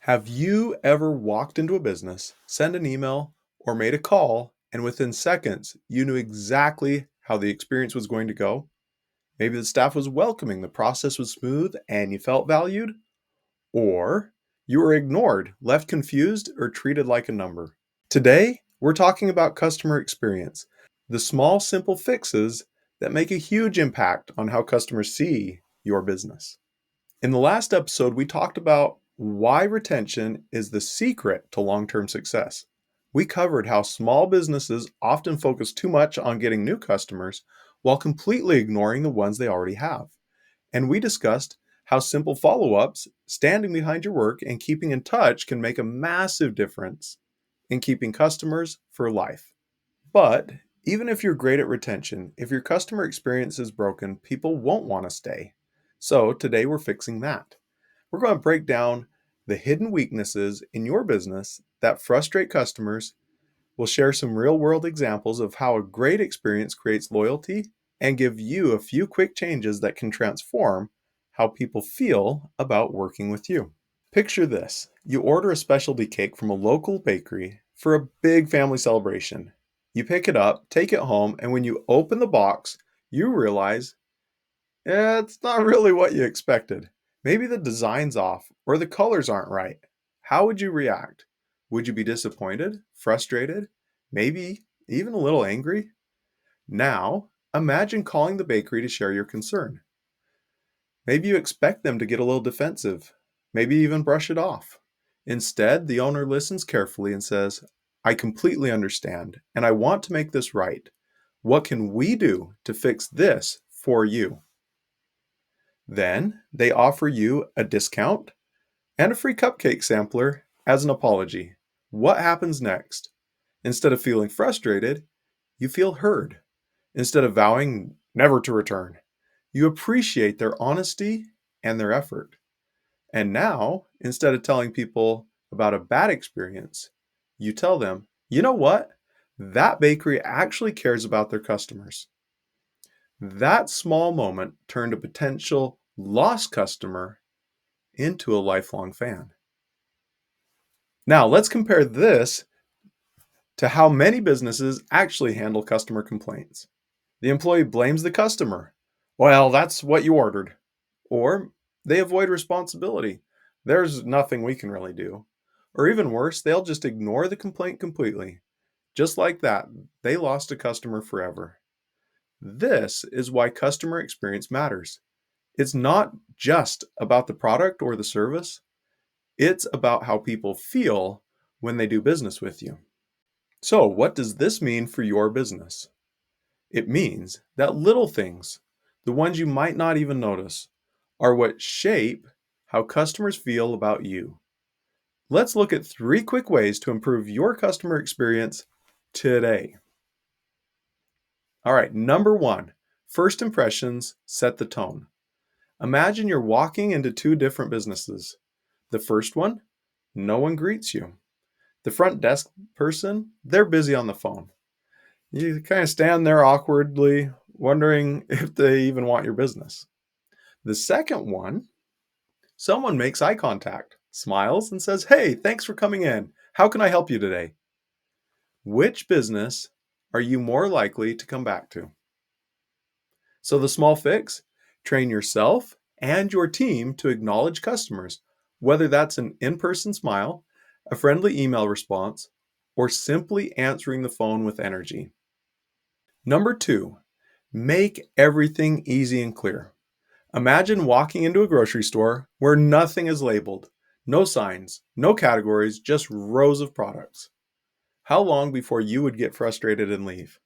Have you ever walked into a business, sent an email, or made a call, and within seconds, you knew exactly how the experience was going to go? Maybe the staff was welcoming, the process was smooth, and you felt valued? Or you were ignored, left confused, or treated like a number? Today, we're talking about customer experience, the small, simple fixes that make a huge impact on how customers see your business. In the last episode, we talked about why retention is the secret to long term success. We covered how small businesses often focus too much on getting new customers while completely ignoring the ones they already have. And we discussed how simple follow ups, standing behind your work, and keeping in touch can make a massive difference in keeping customers for life. But even if you're great at retention, if your customer experience is broken, people won't want to stay. So today we're fixing that. We're going to break down the hidden weaknesses in your business that frustrate customers. We'll share some real world examples of how a great experience creates loyalty and give you a few quick changes that can transform how people feel about working with you. Picture this. You order a specialty cake from a local bakery for a big family celebration. You pick it up, take it home, and when you open the box, you realize it's not really what you expected. Maybe the design's off or the colors aren't right. How would you react? Would you be disappointed, frustrated, maybe even a little angry? Now, imagine calling the bakery to share your concern. Maybe you expect them to get a little defensive, maybe even brush it off. Instead, the owner listens carefully and says, I completely understand, and I want to make this right. What can we do to fix this for you? Then they offer you a discount and a free cupcake sampler as an apology. What happens next? Instead of feeling frustrated, you feel heard. Instead of vowing never to return, you appreciate their honesty and their effort. And now, instead of telling people about a bad experience, you tell them, you know what? That bakery actually cares about their customers. That small moment turned a potential lost customer into a lifelong fan. Now, let's compare this to how many businesses actually handle customer complaints. The employee blames the customer. Well, that's what you ordered. Or they avoid responsibility. There's nothing we can really do. Or even worse, they'll just ignore the complaint completely. Just like that, they lost a customer forever. This is why customer experience matters. It's not just about the product or the service, it's about how people feel when they do business with you. So, what does this mean for your business? It means that little things, the ones you might not even notice, are what shape how customers feel about you. Let's look at 3 quick ways to improve your customer experience today. All right, number 1, first impressions set the tone. Imagine you're walking into 2 different businesses. The first one, no one greets you. The front desk person, they're busy on the phone. You kind of stand there awkwardly, wondering if they even want your business. The second one, someone makes eye contact, smiles, and says, Hey, thanks for coming in. How can I help you today? Which business are you more likely to come back to? So the small fix, train yourself and your team to acknowledge customers, whether that's an in-person smile, a friendly email response, or simply answering the phone with energy. Number 2, make everything easy and clear. Imagine walking into a grocery store where nothing is labeled, no signs, no categories, just rows of products. How long before you would get frustrated and leave?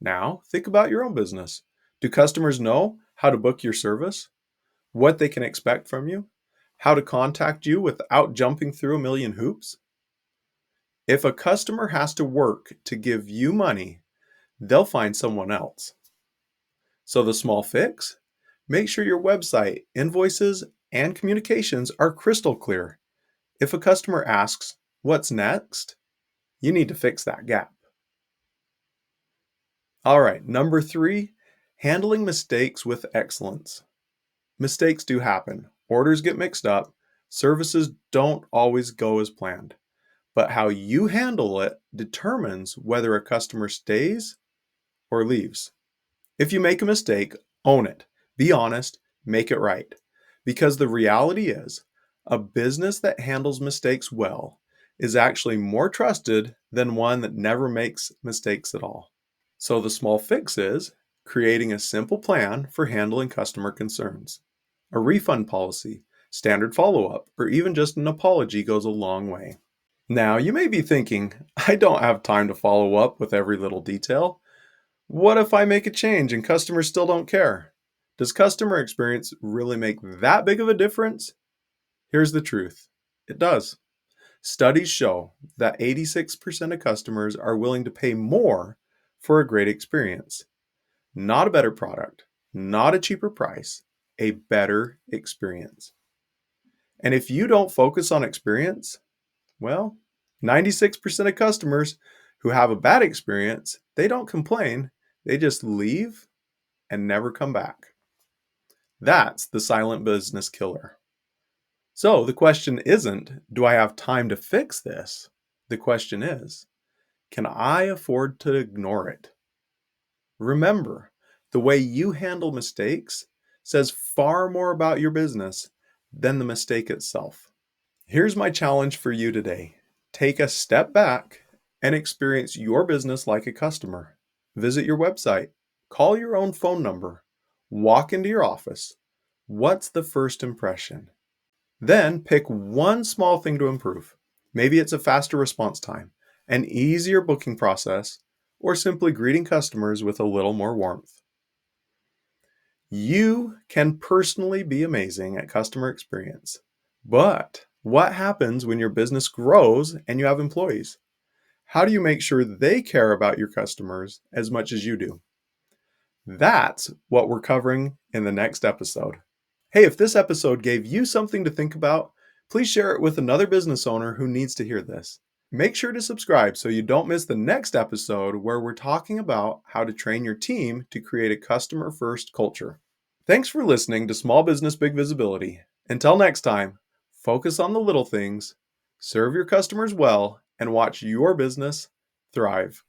Now, think about your own business. Do customers know how to book your service? What they can expect from you? How to contact you without jumping through a million hoops? If a customer has to work to give you money, they'll find someone else. So the small fix? Make sure your website, invoices, and communications are crystal clear. If a customer asks, what's next? You need to fix that gap. All right, number 3, handling mistakes with excellence. Mistakes do happen. Orders get mixed up. Services don't always go as planned, but how you handle it determines whether a customer stays or leaves. If you make a mistake, own it. Be honest, make it right. Because the reality is, a business that handles mistakes well is actually more trusted than one that never makes mistakes at all. So the small fix is creating a simple plan for handling customer concerns. A refund policy, standard follow-up, or even just an apology goes a long way. Now, you may be thinking, I don't have time to follow up with every little detail. What if I make a change and customers still don't care? Does customer experience really make that big of a difference? Here's the truth. It does. Studies show that 86% of customers are willing to pay more for a great experience. Not a better product, not a cheaper price, a better experience. And if you don't focus on experience, well, 96% of customers who have a bad experience, they don't complain, they just leave and never come back. That's the silent business killer. So the question isn't, do I have time to fix this? The question is, can I afford to ignore it? Remember, the way you handle mistakes says far more about your business than the mistake itself. Here's my challenge for you today. Take a step back and experience your business like a customer. Visit your website, call your own phone number, walk into your office. What's the first impression? Then pick one small thing to improve. Maybe it's a faster response time, an easier booking process, or simply greeting customers with a little more warmth. You can personally be amazing at customer experience, but what happens when your business grows and you have employees? How do you make sure they care about your customers as much as you do? That's what we're covering in the next episode. Hey, if this episode gave you something to think about, please share it with another business owner who needs to hear this. Make sure to subscribe so you don't miss the next episode where we're talking about how to train your team to create a customer-first culture. Thanks for listening to Small Business Big Visibility. Until next time, focus on the little things, serve your customers well, and watch your business thrive.